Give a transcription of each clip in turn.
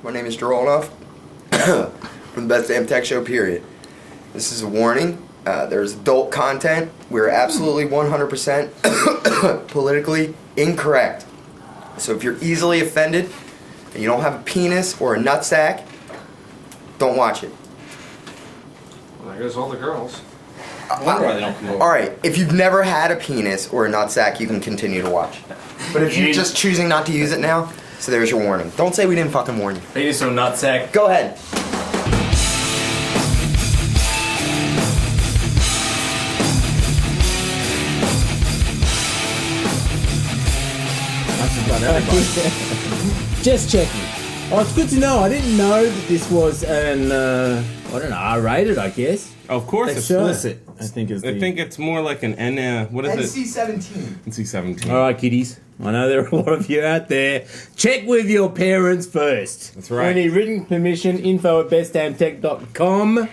My name is Drew Olnoff from the Best Damn Tech Show, period. This is a warning. There's adult content. We're absolutely 100% politically incorrect. So if you're easily offended and you don't have a penis or a nutsack, don't watch it. Well, there goes all the girls. Alright, if you've never had a penis or a nutsack, you can continue to watch. But if you're just choosing not to use it now, so there's your warning. Don't say we didn't fucking warn you. Penis or nutsack. Go ahead. Just checking. Oh, it's good to know. I didn't know that this was an, I don't know, R-rated, I guess. Of course, Explicit, I think it's more like an N. What is it? NC-17. NC-17. All right, kiddies. I know there are a lot of you out there. Check with your parents first. That's right. We need written permission, info@bestdamntech.com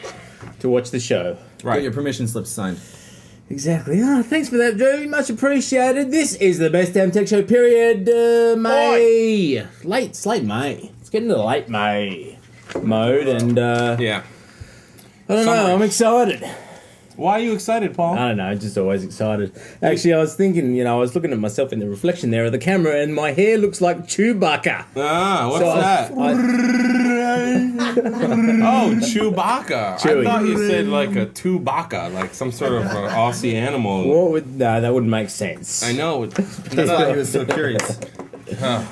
to watch the show. Right. Get your permission slips signed. Exactly. Oh, thanks for that, Drew. Much appreciated. This is the Best Damn Tech Show, period. May. It's late May. It's getting to the late May mode, and Yeah. I don't know. I'm excited. Why are you excited, Paul? I don't know, just always excited. Actually, I was thinking, I was looking at myself in the reflection there of the camera, and my hair looks like Chewbacca. What's So that? Oh, Chewbacca. Chewy. I thought you said like a Tubaka, like some sort of Aussie animal. No, that wouldn't make sense. I know. That's why he was so curious.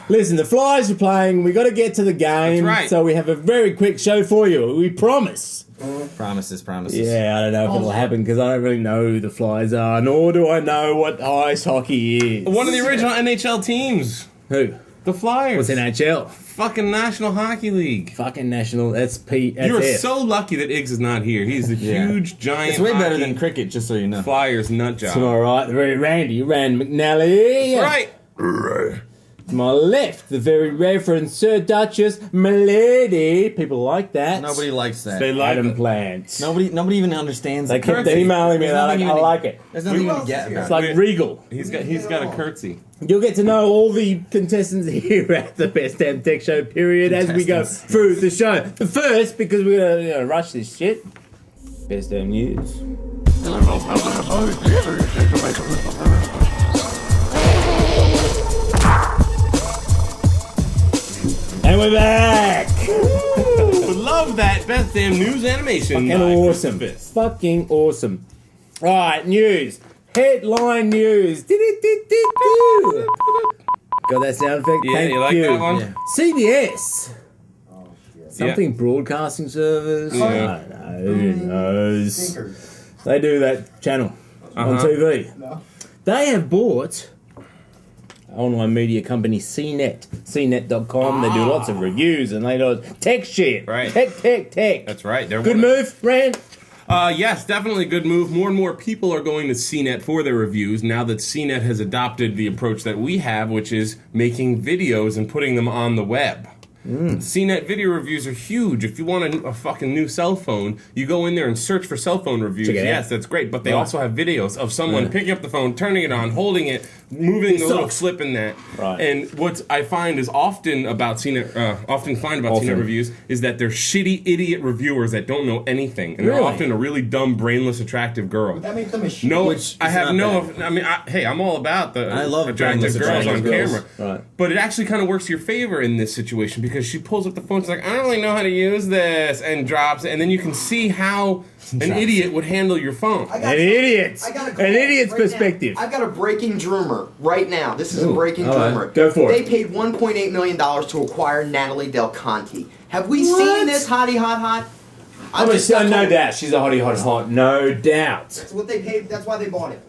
Listen, the Flyers are playing. We got to get to the game. That's right. So we have a very quick show for you. We promise. Promises. Yeah, I don't know if it'll happen because I don't really know who the Flyers are, nor do I know what ice hockey is. One of the original NHL teams. Who? The Flyers. What's NHL? Fucking National Hockey League. Fucking National. That's P. You are so lucky that Iggs is not here. He's a huge, giant. It's way better hockey than cricket, just so you know. Flyers nut job. All right, the very Randy Rand McNally. Right. To my left, the very Reverend Sir Duchess Milady. People like that. Nobody likes that. They like Adam it. Plant. Nobody even understands They the kept currency. emailing me. There's They're like, nothing I even- like it. There's nothing Who even to else get is here? It's about. like Regal. He's got a curtsy. You'll get to know all the contestants here at the Best Damn Tech Show, period, as we go through the show. But first, because we're going to rush this shit, Best Damn News. And we're back! Love that Best Damn News animation. Fucking by awesome. Christopher Fist. Fucking awesome. Alright, news. Headline news. Do-do-do-do-do. Got that sound effect? Yeah, Thank you like that one? Yeah. CBS. Something broadcasting service. Yeah. I don't know. Who knows? Thinkers. They do that channel on TV. No. They have bought online media company CNET. CNET.com. They do lots of reviews and they do tech shit. Right. Tech. That's right. They're Good move, Rand. Yes, definitely a good move. More and more people are going to CNET for their reviews now that CNET has adopted the approach that we have, which is making videos and putting them on the web. CNET video reviews are huge. If you want a fucking new cell phone, you go in there and search for cell phone reviews. Check it out. Yes, that's great. But they also have videos of someone picking up the phone, turning it on, holding it, moving the little sucks. slip in that. Right. And what I find is often about CNET, CNET reviews is that they're shitty idiot reviewers that don't know anything, and they're Really? often a really dumb, brainless, attractive girl. That makes them a shit. No, Which I is have not no. bad. I mean, hey, I'm all about the I love attractive girls on attractive camera. girls. Right. But it actually kind of works to your favor in this situation because she pulls up the phone. She's like, I don't really know how to use this, and drops it, and then you can see how an idiot would handle your phone. An idiot. An idiot's perspective. I've got a breaking rumor right now. This is a Ooh, breaking all right. rumor. Go for They it. paid $1.8 million to acquire Natalie Del Conte. Have we seen this hottie hot? I'm just no told- doubt. She's a hottie hot. No doubt. That's what they paid. That's why they bought it.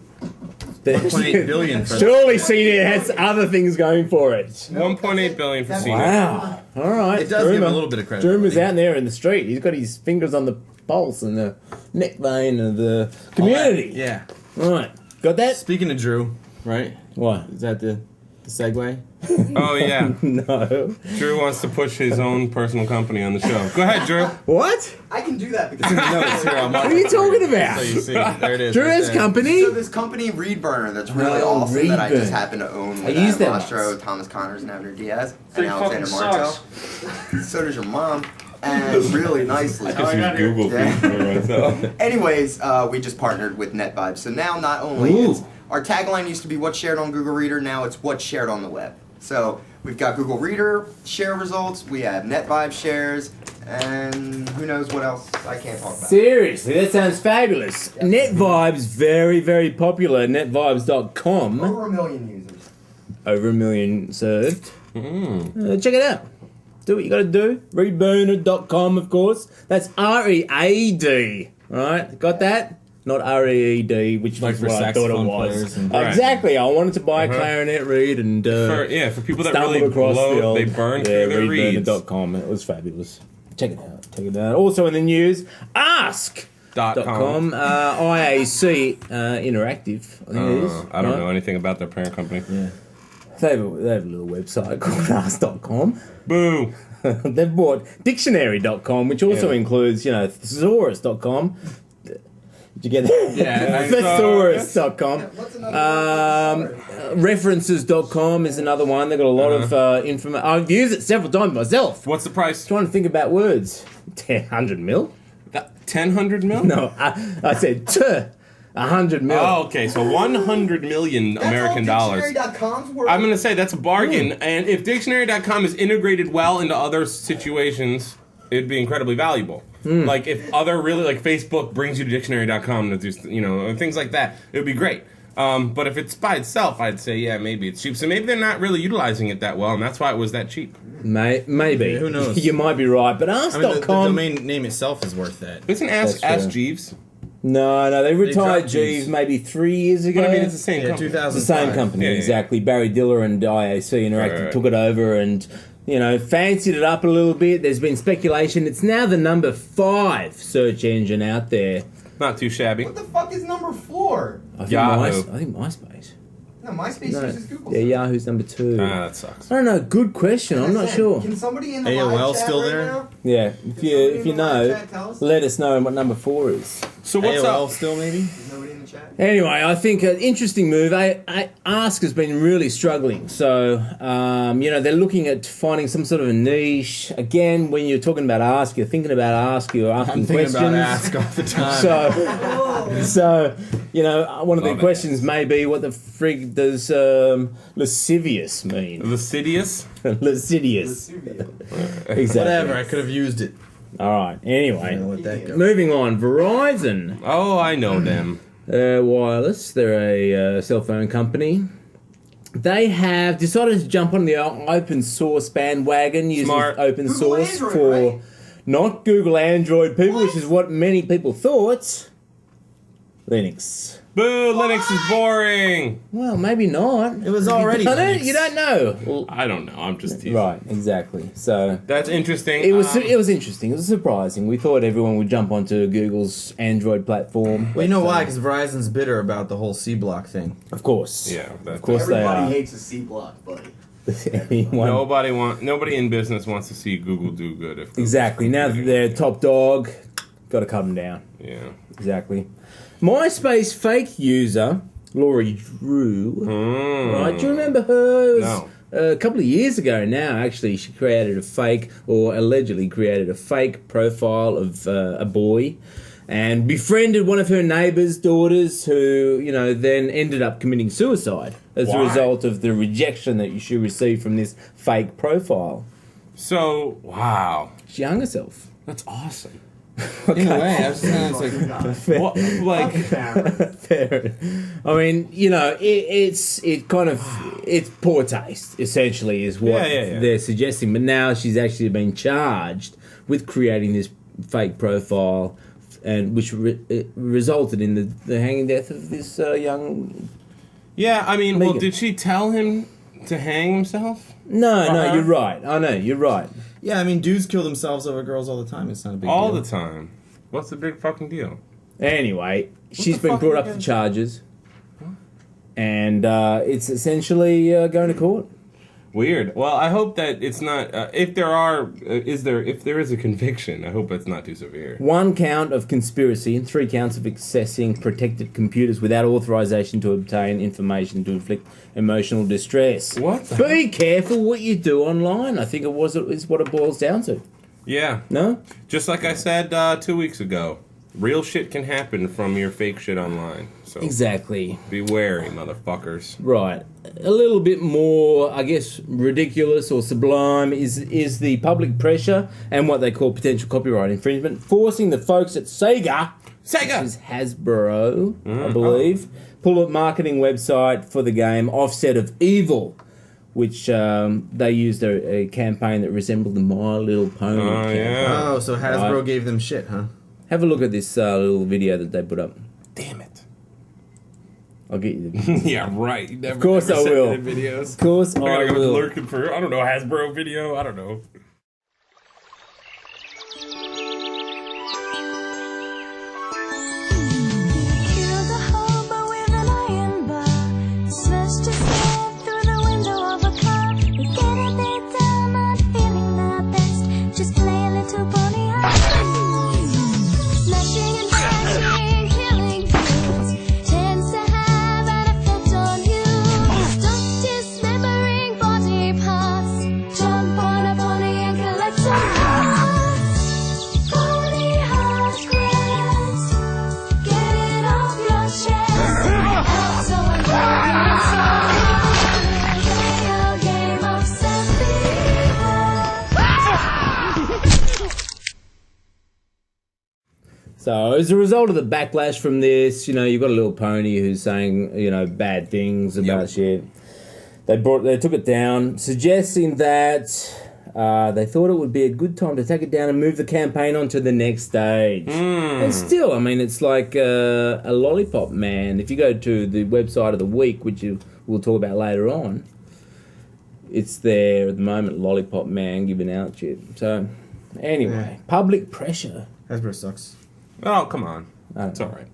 1.8 billion for Surely CNET has other things going for it. 1.8 billion for CNET. Wow. All right. It does give a little bit of credit. Drew is out there in the street. He's got his fingers on the pulse and the neck vein of the community. Yeah. All right. Got that? Speaking of Drew, right? What? Is that the segue? Oh yeah, No. Drew wants to push his own personal company on the show. Go ahead, Drew. What? I can do that because No, it's here. What are you talking about? So you see, there it is. Drew right has there. company? so this company Readburner that's really Oh, awesome that I Readburner. just happen to own I with used that Rostro, once. Thomas Connors, and Abner Diaz, Big and Alexander fucking Martel. sucks. So does your mom. And really nicely. I just use Google Yeah. for myself. Anyways, we just partnered with NetVibes. So now not only Ooh. is our tagline used to be what's shared on Google Reader, now it's what's shared on the web. So we've got Google Reader share results, we have NetVibes shares, and who knows what else I can't talk about. Seriously, that sounds fabulous. NetVibes, very, very popular. Netvibes.com. Over 1 million users. Over 1 million served. Check it out. Do what you gotta do. Readburner.com, of course. That's READ. Right? Got that? Not REED, which Like was for what I thought it saxophone was. players and- Right. Exactly. I wanted to buy a clarinet reed and For people that stumbled really across the blow, old they burn through their reeds. readburner.com. It was fabulous. Check it out. Check it out. Also in the news, Ask.com. IAC Interactive, I think it is. I don't right? know anything about their parent company. Yeah. They have a little website called Ask.com. Boo. They've bought Dictionary.com, which also Yeah. includes, Thesaurus.com. Did you get that? Yeah, Thesaurus.com. What's another References.com is another one. They've got a lot of information. I've used it several times myself. What's the price? Trying to think about words. 100 mil? 1,000 mil? No, I said 100 mil. Oh, okay. So 100 million American dollars. Dictionary.com's worth. I'm gonna say that's a bargain. And if Dictionary.com is integrated well into other situations, it'd be incredibly valuable. Like if other really like Facebook brings you to Dictionary.com to do things like that, it would be great. But if it's by itself, I'd say yeah, maybe it's cheap. So maybe they're not really utilizing it that well, and that's why it was that cheap. Maybe. Yeah, who knows? You might be right, but I mean, the Ask.com. domain name itself is worth that. It's an That's Ask true. Jeeves. No, they retired dropped Jeeves Jeeves. maybe 3 years ago. But I mean, it's the same Yeah, company. 2000. It's the same company, Yeah, yeah. exactly. Barry Diller and IAC Interactive Right. took it over and, fancied it up a little bit. There's been speculation. It's now the number 5 search engine out there. Not too shabby. What the fuck is number 4? I think, Yahoo. I think MySpace. No, MySpace No. uses Google. Yeah, Yahoo's number 2. That sucks. I don't know. Good question. I'm not sure. Can somebody in the AOL live chat still right there? now? Yeah, if you know, Chat, tell us. let us know what number 4 is. So what's AOL up? still maybe? Is nobody in the chat? Anyway, I think an interesting move. Ask has been really struggling. So, they're looking at finding some sort of a niche. Again, when you're talking about Ask, you're thinking about Ask, you're asking I'm thinking questions. about Ask all the time. So, one of the Love it. questions may be, what the frig does lascivious mean? Lascivious? Lascivious. Exactly. Whatever, I could have used it. All right. Anyway, I don't know what that goes. moving on. Verizon Oh, I know them. Wireless. They're a cell phone company. They have decided to jump on the open source bandwagon using Smart. open Google source Android, for right? not Google Android people, which is what many people thought. Linux. Boo, Linux is boring. Well, maybe not. It was already Linux. You don't know. Well, I don't know. I'm just teasing. right, exactly. So That's interesting. it was interesting. It was surprising. We thought everyone would jump onto Google's Android platform. Well, you know why? Because Verizon's bitter about the whole C block thing. Of course. Yeah, Of course they Everybody are. hates a C block, buddy. Anyone- Nobody in business wants to see Google do good. If Google's Exactly. Now that they're top dog, got to cut them down. Yeah. Exactly. MySpace fake user Laurie Drew. Right? Do you remember her? It was No. a couple of years ago now. Actually, she created a fake, or allegedly created a fake profile of a boy, and befriended one of her neighbours' daughters, who then ended up committing suicide as a Why? result of the rejection that she received from this fake profile. So wow, She hung herself. that's awesome. In a way, I was just saying, it's like, What, like Fair. I mean, it's poor taste. Essentially, is what Yeah. they're suggesting. But now she's actually been charged with creating this fake profile, and which it resulted in the hanging death of this young. yeah. I mean, well, Megan. did she tell him to hang himself No, you're right. I know you're right. yeah, I mean, dudes kill themselves over girls all the time. It's not a big all deal. the time? What's the big fucking deal? Anyway, she's the been fuck brought are up you for guys- charges, and it's essentially going to court. Weird. Well, I hope that it's not. If there is a conviction, I hope it's not too severe. 1 count of conspiracy and 3 counts of accessing protected computers without authorization to obtain information to inflict emotional distress. What? Be careful what you do online. I think is what it boils down to. Yeah. No? Just like I said 2 weeks ago, real shit can happen from your fake shit online. So Exactly. be wary, motherfuckers. Right. A little bit more, I guess, ridiculous or sublime is the public pressure and what they call potential copyright infringement, forcing the folks at Sega, which is Hasbro, I believe, pull a marketing website for the game Offset of Evil, which they used a campaign that resembled the My Little Pony campaign. Yeah. Oh, so Hasbro Right. gave them shit, huh? Have a look at this little video that they put up. Damn it. I'll get you the Yeah, right. You never, Of course never I send will. me the videos. Of course I gotta I go will. lurking for, I don't know, Hasbro video. I don't know. Build a hobo with an iron bar. Smashed his head through the window of a car. We get a bit down, not feeling the best. Just play a little pony high. Smashing and crashing, killing kids tends to have an effect on you. Stop dismembering body parts. Jump on a pony and collect some hearts. Pony heart grabs. Get it off your chest. Out so I'm play a game of So as a result of the backlash from this, you've got a little pony who's saying, bad things about shit. They took it down, suggesting that they thought it would be a good time to take it down and move the campaign on to the next stage. And still, it's like a Lollipop Man. If you go to the website of the week, which we'll talk about later on, it's there at the moment, Lollipop Man giving out shit. So, anyway, public pressure. Hasbro sucks. Oh, come on. I don't It's know. alright.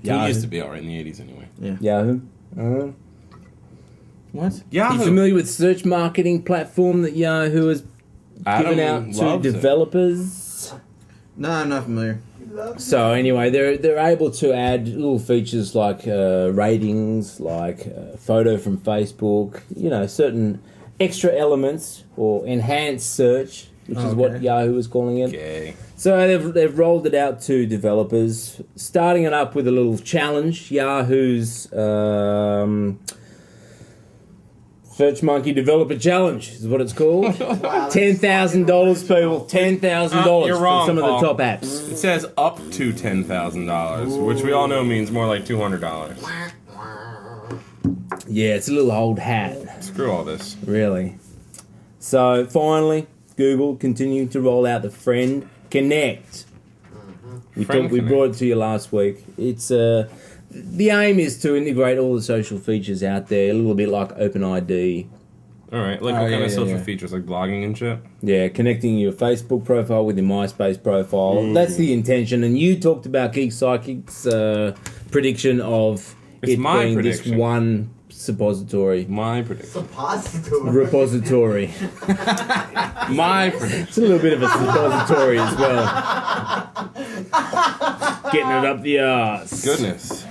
Yeah, It used to be alright in the 80s anyway. Yahoo. What? Are Yahoo! you familiar with search marketing platform that Yahoo has given out to loves it. developers? No, I'm not familiar. So anyway, they're able to add little features like ratings, like photo from Facebook, certain extra elements or enhanced search, which is what Okay. Yahoo is calling it. Okay. So they've rolled it out to developers, starting it up with a little challenge. Yahoo's Search Monkey Developer Challenge is what it's called. $10,000, people. $10,000 You're for wrong, some of Paul. the top apps. It says up to $10,000, which we all know means more like $200. Yeah, it's a little old hat, Screw all this. really. So finally, Google continued to roll out the Friend Connect. We Friend we Connect. brought it to you last week. It's the aim is to integrate all the social features out there, a little bit like OpenID. Alright, like Oh, what kind yeah, of social yeah. features? Like blogging and shit? Yeah, connecting your Facebook profile with your MySpace profile. That's the intention. And you talked about Geek Psychic's prediction of It's it my being prediction. this one suppository. My prediction. Repository. My prediction. It's a little bit of a suppository as well. Getting it up the arse. Goodness.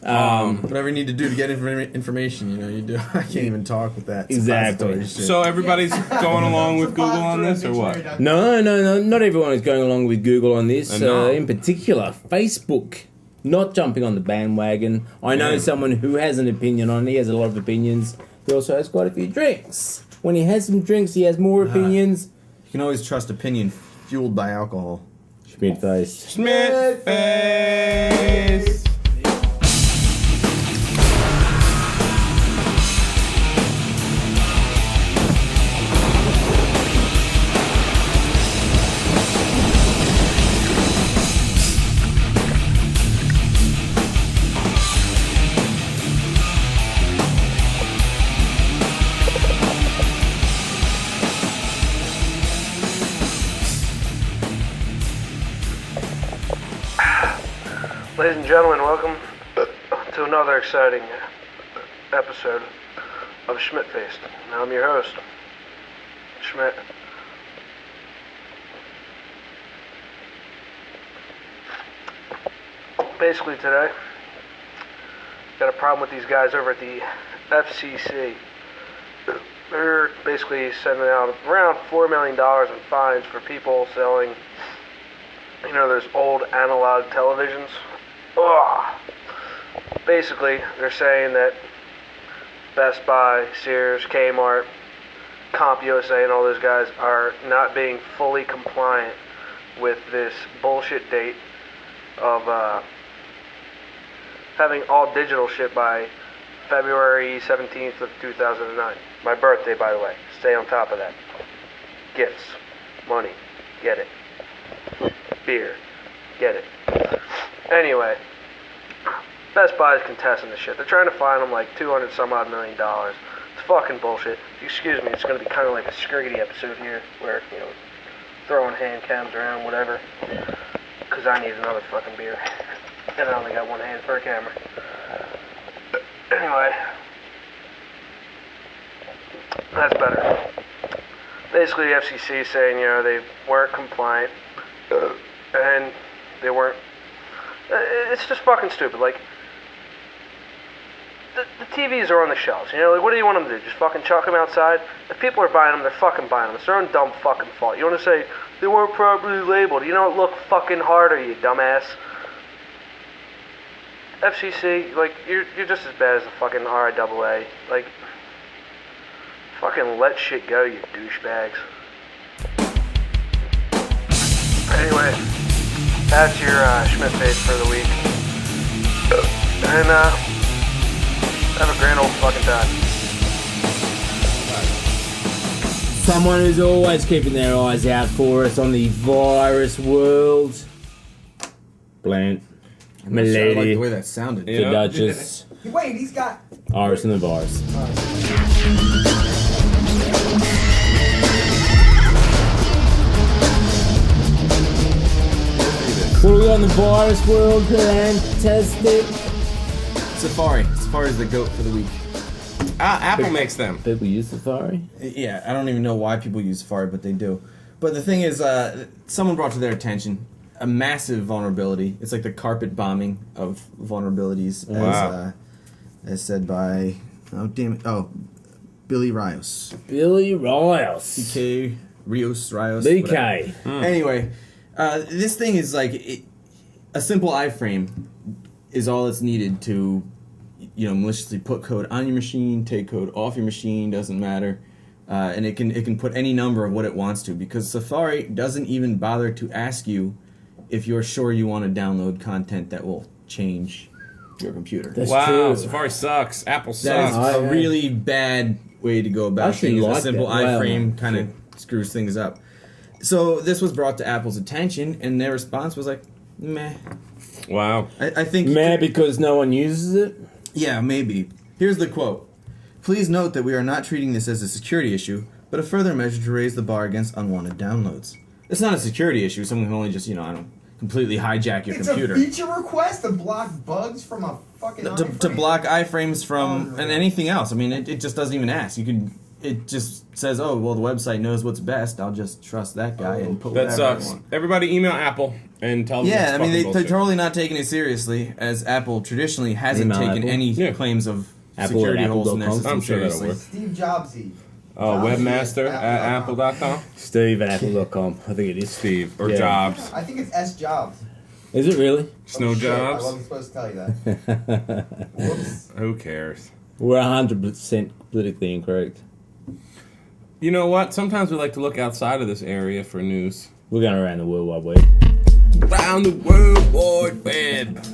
Whatever you need to do to get information, you do. I can't even talk with that. Exactly. suppository shit. So everybody's going along with Google on this, or what? No. Not everyone is going along with Google on this. No. In particular, Facebook not jumping on the bandwagon. I know Yeah. someone who has an opinion on it. He has a lot of opinions. He also has quite a few drinks. When he has some drinks, he has more opinions. You can always trust opinion fueled by alcohol. Schmidt face. Schmidt face. Ladies and gentlemen, welcome to another exciting episode of Schmidt Faced. Now I'm your host, Schmidt. Basically today, got a problem with these guys over at the FCC. They're basically sending out around $4 million in fines for people selling, those old analog televisions. Ugh. Basically, they're saying that Best Buy, Sears, Kmart, CompUSA, and all those guys are not being fully compliant with this bullshit date of having all digital shit by February 17th of 2009. My birthday, by the way. Stay on top of that. Gifts. Money. Get it. Beer. Get it. Anyway, Best Buy is contesting this shit. They're trying to fine them like $200 some odd million. It's fucking bullshit. Excuse me, it's going to be kind of like a Scriggity episode here where, throwing hand cams around, whatever. Because I need another fucking beer. And I only got one hand for a camera. Anyway, that's better. Basically, the FCC is saying, they weren't compliant. And they weren't. It's just fucking stupid. Like, the TVs are on the shelves. What do you want them to do? Just fucking chuck them outside? If people are buying them, they're fucking buying them. It's their own dumb fucking fault. You want to say they weren't properly labeled? Look fucking harder, you dumbass. FCC, you're just as bad as the fucking RIAA. Fucking let shit go, you douchebags. Anyway, that's your Schmidt Face for the week. And, have a grand old fucking time. Someone who's always keeping their eyes out for us on the virus world. Blant. I'm not sure I like Milady. the way that sounded. The Duchess. Wait, he's got. Iris and the virus. What do we got in the virus world? Fantastic. Safari. Safari's the goat for the week. Apple makes them. People use Safari? Yeah, I don't even know why people use Safari, but they do. But the thing is, someone brought to their attention a massive vulnerability. It's like the carpet bombing of vulnerabilities, Wow. as said by Billy Rios. Billy Rios. BK Rios Rios. BK. whatever. Anyway, this thing is like a simple iframe is all that's needed to, maliciously put code on your machine, take code off your machine, doesn't matter. And it can put any number of what it wants to, because Safari doesn't even bother to ask you if you're sure you want to download content that will change your computer. That's Wow, true. Safari sucks. Apple That is sucks. a really bad way to go about actually things. like A simple that. Wow. iframe kind of screws things up. So this was brought to Apple's attention, and their response was like, meh. Wow. I think... Mad because no one uses it? Yeah, maybe. Here's the quote. Please note that we are not treating this as a security issue, but a further measure to raise the bar against unwanted downloads. It's not a security issue. Someone can only just, completely hijack your computer. It's a feature request to block bugs from a fucking To iframe. block iframes from Oh, and anything else. I mean, it just doesn't even ask. It just says, oh, well, the website knows what's best. I'll just trust that guy and put That whatever I sucks. want. Everybody email Apple and tell them it's Yeah, I fucking mean, they're bullshit. totally not taking it seriously, as Apple traditionally hasn't Email taken Apple. any Yeah. claims of Apple security at holes in their apple.com. system I'm sure that'll seriously. work. Steve Jobsy. Webmaster at apple.com. Steve at apple.com. I think it is. Steve. Or Yeah. Jobs. I think it's S Jobs. Is it really? Snow Oh, shit, I Jobs. wasn't supposed to tell you that. Whoops. Who cares? We're 100% politically incorrect. You know what? Sometimes we like to look outside of this area for news. We're going around the World Wide Web. Around the World Wide Web.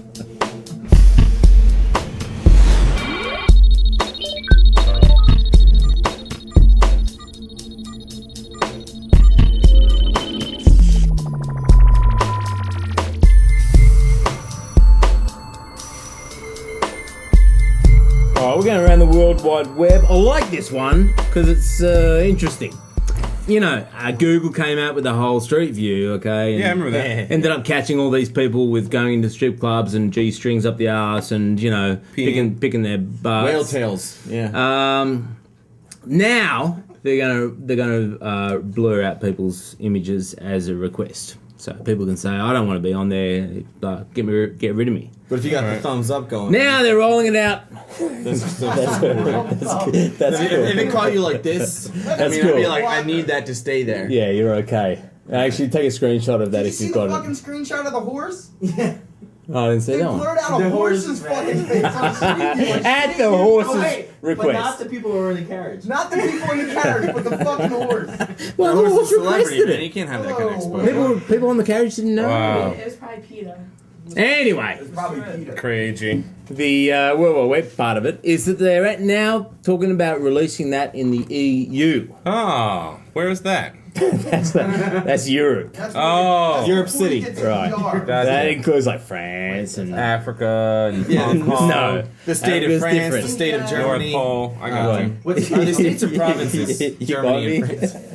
Alright, we're going around the World Wide Web. I like this one because it's interesting. Google came out with the whole Street View, okay? And Yeah, I remember that. ended up catching all these people with going into strip clubs and G-strings up the arse and, picking their butts. Whale tails. Yeah. now they're gonna blur out people's images as a request, so people can say, I don't want to be on there. Get rid of me. But if you got the thumbs up going, Now they're rolling it out. that's That's cool. if it caught you like this, That's I'd cool. be like, I need that to stay there. Yeah, you're okay. Actually, take a screenshot of that Did you if see you've the got fucking it. screenshot of the horse? Oh, I didn't see They that one. blurred out a The horse horse's is fucking face on screen. At the horse's request. the people who are in the carriage. Not the people in the carriage, but the fucking horse. Well, the horse requested man. You it. can't have that kind of Whoa. exposure. People on the carriage didn't know. Wow. It was probably PETA. Anyway, Probably Peter. Crazy. the World War Web part of it is that they're at now talking about releasing that in the EU. Oh, where's that? That's Europe. That's Oh. Europe City. Right. That's That it. includes like France and Africa and Yeah. Hong Kong. no, The state of Africa's France, different. the state of North Germany. Pole. I got Right. you. What's, are the states or provinces? You Germany and got me? France.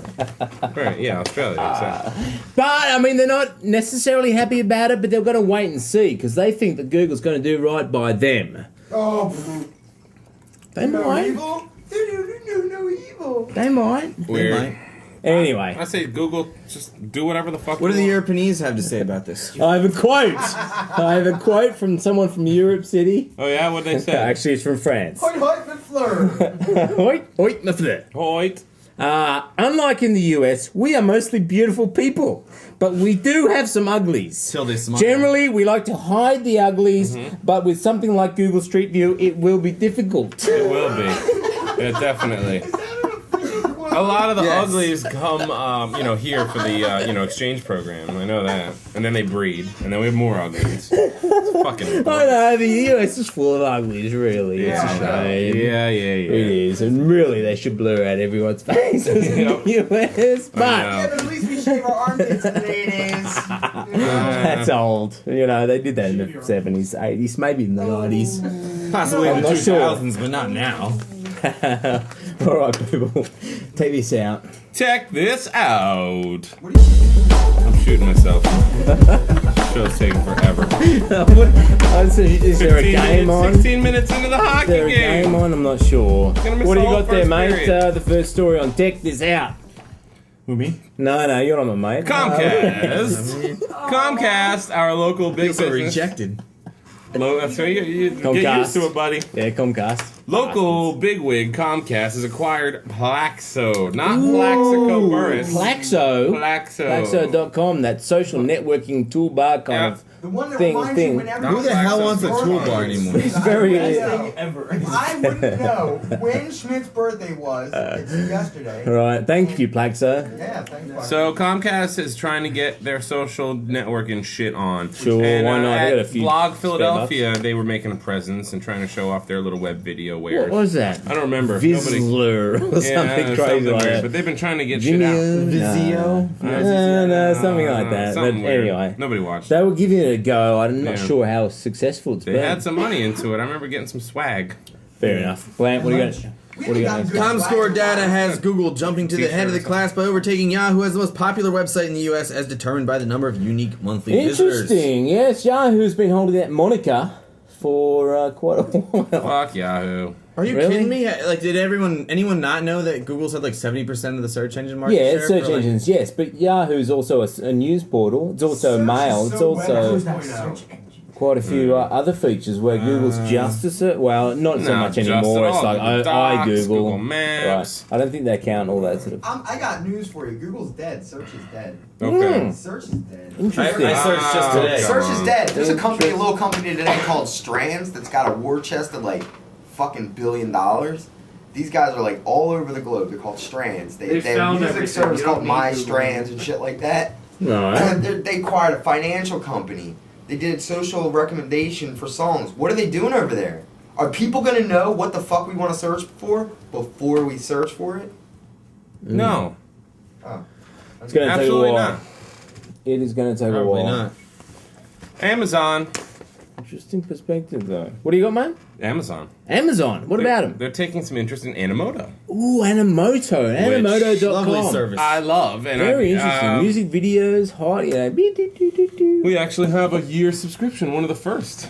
Right, yeah, Australia. Exactly. But I mean, they're not necessarily happy about it, but they're going to wait and see because they think that Google's going to do right by them. Oh, They no might. evil? No evil. They might. Weird. Anyway, I say Google, just do whatever the fuck. What do you the want. Europeans have to say about this? I have a quote. I have a quote from someone from Europe City. Oh yeah, what'd they say? Actually, it's from France. Hoi hoi McFleur. Oi, oi, nothing there. Hoyt. Unlike in the US, we are mostly beautiful people, but we do have some uglies. Till they smile. Generally, we like to hide the uglies, but with something like Google Street View, it will be difficult. It will be. Yeah, definitely. A lot of the Yes. uglies come, here for the, exchange program. I know that. And then they breed, and then we have more uglies. It's fucking. I know, the US is full of uglies, really. Yeah, It's a shame. yeah. It is, and really, they should blur out everyone's faces in the US, but Yeah, but at least we shave our armpits nowadays. that's old. You know, they did that in the 70s, 80s, maybe in the 90s. Possibly I'm in the not sure. 2000s, but not now. All right, people, take this out. Check this out. What are you I'm shooting myself. Show's taking forever. Is there a 15 game minutes, on? 16 minutes into the Is hockey there a game. game on? I'm not sure. Gonna miss What do the you whole got there, first mate? period. The first story on Check This Out. Who, me? No, you're not my mate. Comcast. Comcast, our local big So business. rejected. So you get Comcast. used to it, buddy. Yeah, Comcast. Local bigwig Comcast has acquired Plaxo, not Plaxico Burris. Plaxo. Plaxo. Plaxo.com, that social networking toolbar kind Yeah. of The one that thing. reminds you whenever Who the hell wants a Your toolbar birthday. anymore? It's very- I wouldn't know when Schmidt's birthday was. It's yesterday. Right, thank you, Plaxo. Yeah, thanks. So Comcast is trying to get their social networking shit on. Sure, and, why not? They got a At few Blog spare Philadelphia, they were making a presence and trying to show off their little web video What wares. was that? I don't remember. Nobody. Vizsla or something crazy like weird. that. But they've been trying to get shit out. Vimeo? No, something like that. Something But weird. anyway, Nobody watched. they were giving it a go. I'm not Yeah. sure how successful it's They been. had some money into it. I remember getting some swag. Fair enough. Blant, what do you got? What do you got? ComScore data has Google jumping to the head of the class by overtaking Yahoo as the most popular website in the U.S. as determined by the number of unique monthly visitors. Interesting. Yes, Yahoo's been holding that moniker for quite a while. Fuck Yahoo. Are you Really? kidding me? Like, did anyone not know that Google's had like 70% of the search engine market Yeah, share? it's search for, like- engines, yes, but Yahoo's also a news portal. It's also mail. It's also quite a few other features where Google's just a search. Well, not so No, much just anymore. at It's all. like Google Docs, Google. Google Maps. Right. I don't think they count all that sort of. I got news for you. Google's dead. Search is dead. Okay. Search is dead. Interesting. I searched just today. Come Search on. is dead. There's a company, a little company today called Strands that's got a war chest of like fucking $1 billion. These guys are like all over the globe. They're called Strands. They have a music service called My Strands and shit like that. Right. They acquired a financial company. They did social recommendation for songs. What are they doing over there? Are people gonna know what the fuck we want to search for before we search for it? No. Oh. It's going to take a Absolutely while. not. It is going to take a Probably while. not. Amazon. Interesting perspective, though. What do you got, man? Amazon. Amazon. What about them? They're taking some interest in Animoto. Ooh, Animoto. Lovely Animoto.com. service. I love. And Very interesting. Music videos, hot. You know. We actually have a year subscription, one of the first.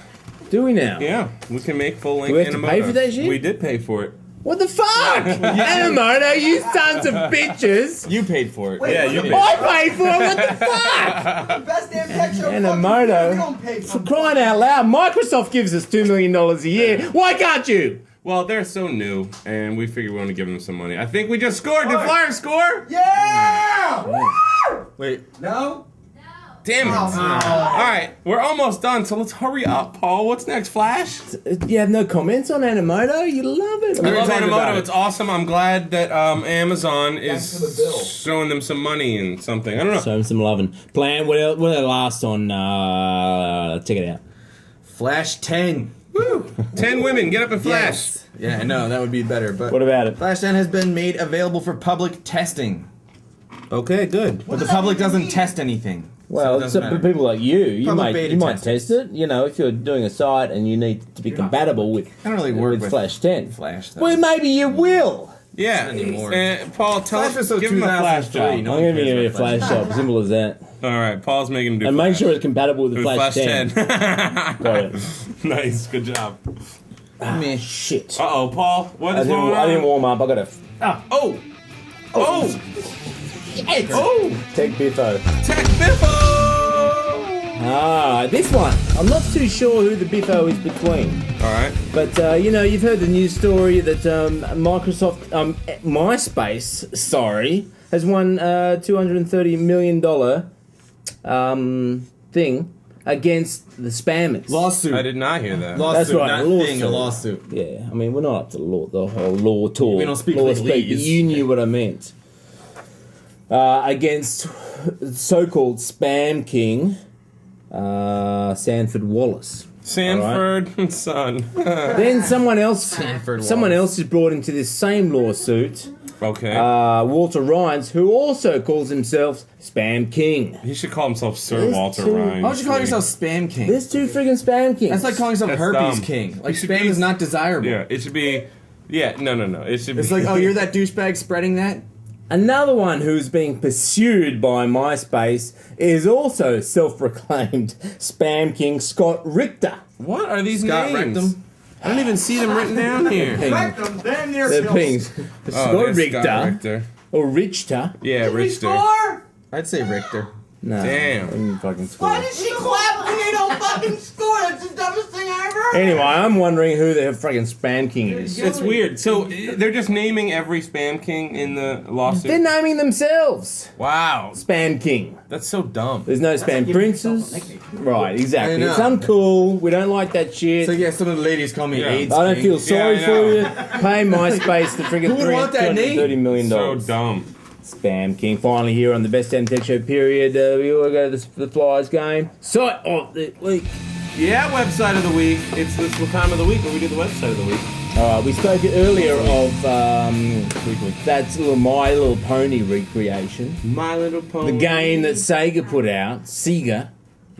Do we now? Yeah, we can make full length Do we have to Animoto. pay for that shit? We did pay for it. What the fuck? Animoto, you sons of bitches! You paid for it. Wait, Yeah, what you the paid. I paid for it. What the fuck? The best damn tech show. Animoto. We don't pay For crying out loud, Microsoft gives us $2 million a year. Why can't you? Well, they're so new, and we figured we want to give them some money. I think we just scored. Did Flyers score? Yeah! Woo! Wait. No? Damn it. Oh. All right, we're almost done, so let's hurry up, Paul. What's next, Flash? You have no comments on Animoto? You love it. I love talking about Animoto. it. It's awesome. I'm glad that Amazon for the bill. is showing them some money and something. I don't know. Show 'em some loving. Plan, what are the last on, check it out. Flash 10. Woo! 10 women, get up and flash. Yes. Yeah, I know, that would be better. But What about it? Flash 10 has been made available for public testing. Okay, good. But the public doesn't test anything. Well, so it so doesn't for matter. people like you Public might beta might testers. test it. You know, if you're doing a site and you need to be compatible with, I don't really work with Flash 10. Flash, though. Well, maybe you will. Yeah. Not anymore. Paul, tell Flash was so give him a flash 2003, job. no I'm one going to cares give you a about Flash job. Simple as that. All right, Paul's making him do And flash. make sure it's compatible with the With Flash 10. Got it. Nice, good job. Meh. Shit. Uh-oh, Paul, what I is going didn't, on? I didn't warm up. I got to Oh! Oh! Oh! take Biffo. Tech Biffo! Ah, this one. I'm not too sure who the Biffo is between. All right. But, you know, you've heard the news story that Microsoft, MySpace, has won $230 million thing against the spammers. Lawsuit. I did not hear that. Lawsuit. That's right, Not a lawsuit. thing, a lawsuit. Yeah, I mean, we're not up to the whole law talk. We don't speak law legalese. speak, but you knew what I meant. Against so-called Spam King, Sanford Wallace. Sanford and Son. Then someone else Sanford is brought into this same lawsuit. Okay. Walter Rhines, who also calls himself Spam King. He should call himself Sir There's Walter two- Ryan. Why would you call yourself Spam King? There's two friggin' Spam Kings. That's like calling yourself That's Herpes dumb. King. Like You should spam be- is not desirable. Yeah, it should be. Yeah, no. It should be. It's like, oh, you're that douchebag spreading that? Another one who's being pursued by MySpace is also self-proclaimed Spam King Scott Richter. What are these Scott names? Rectum? I don't even see them written down here. Rectum, damn near They're kills. pings. Oh, Scott there's Richter Scott Richter. or Richter. Yeah, Richter. I'd say Richter. No, Damn. I didn't fucking score. Why did she clap when they don't fucking score? That's the dumbest thing I ever heard. Anyway, I'm wondering who the freaking Spam King is. It's weird. So they're just naming every Spam King in the lawsuit. They're naming themselves Wow, Spam King. that's so dumb. There's no Spam Princes. Right, exactly. I know. It's uncool. We don't like that shit. So yeah, some of the ladies call me Yeah. AIDS I don't King. feel sorry I for know. you. Pay MySpace the friggin' Who would want that name? $330 million. So dumb. Spam King. Finally here on the Best Damn Tech Show period. We all go to the Flyers game. So, the week. Yeah, website of the week. It's this time of the week where we do the website of the week. We spoke earlier of that's My Little Pony recreation. My Little Pony. The game that Sega put out. Sega.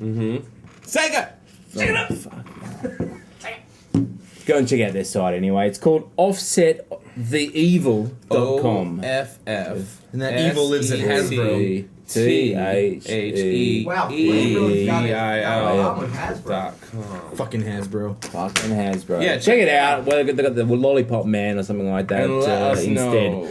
Sega. Go and check out their site anyway. It's called OffsetTheEvil.com. OFF. And that evil lives at Hasbro. T-H-E. Wow, we really got it. E-I-L. With Hasbro. Fucking Hasbro. Fucking Hasbro. Yeah, check it out. Well, they got the Lollipop Man or something like that And let us instead. know.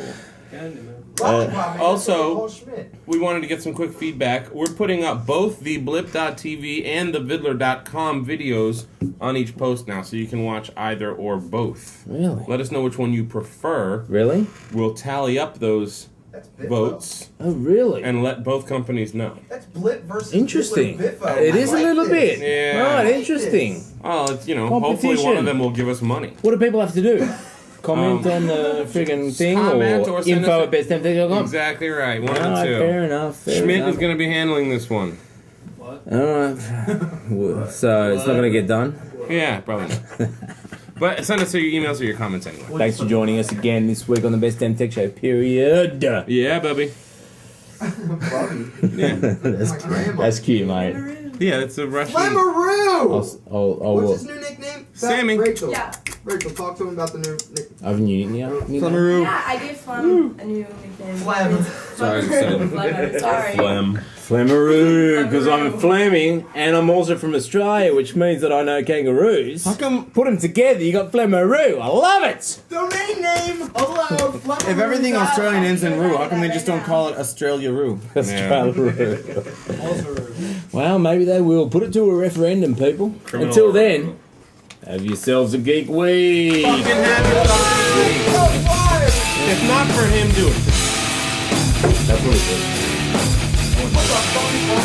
Lollipop, man. also- Paul Schmidt. We wanted to get some quick feedback. We're putting up both the blip.tv and the vidler.com videos on each post now, so you can watch either or both. Really? Let us know which one you prefer. Really? We'll tally up those That's Biffo. votes Oh, really? and let both companies know. That's Blip versus Interesting. Biffo. It is I a like little this. bit. Yeah. Right, I like interesting. this. Oh, it's, hopefully one Competition. of them will give us money. What do people have to do? Comment on the friggin' thing comment or send info us at bestemptech.com? Exactly right. One of the Alright, two. fair enough. Fair Schmidt enough. is going to be handling this one. Alright. So it's not going to get done. Yeah, probably not. But send us your emails or your comments anyway. Thanks for joining us again this week on the Best Damn Tech Show, period. Yeah, Bubby. Bobby. Yeah. My grandma. That's cute, mate. Yeah, it's a Russian. Flamaroo! I'll What's his new nickname? Sammy. Rachel. Yeah. Rachel, talk to him about the new nickname. I've new, yeah. Flamaroo. Yeah, I gave Flum a new nickname. Sorry, sorry. Sorry. Phlegm. Flamaroo, because I'm Fleming and I'm also from Australia, which means that I know kangaroos. How come Put them together, you got Flamaroo. I love it. Domain name allowed. if everything Australian ends in roo, how come they just don't call it Australia roo? Australia. Well, maybe they will. Put it to a referendum, people. Until then, have yourselves a geek week. Fucking have your fucking week. If not for him, do it. That's what it is. What the fuck?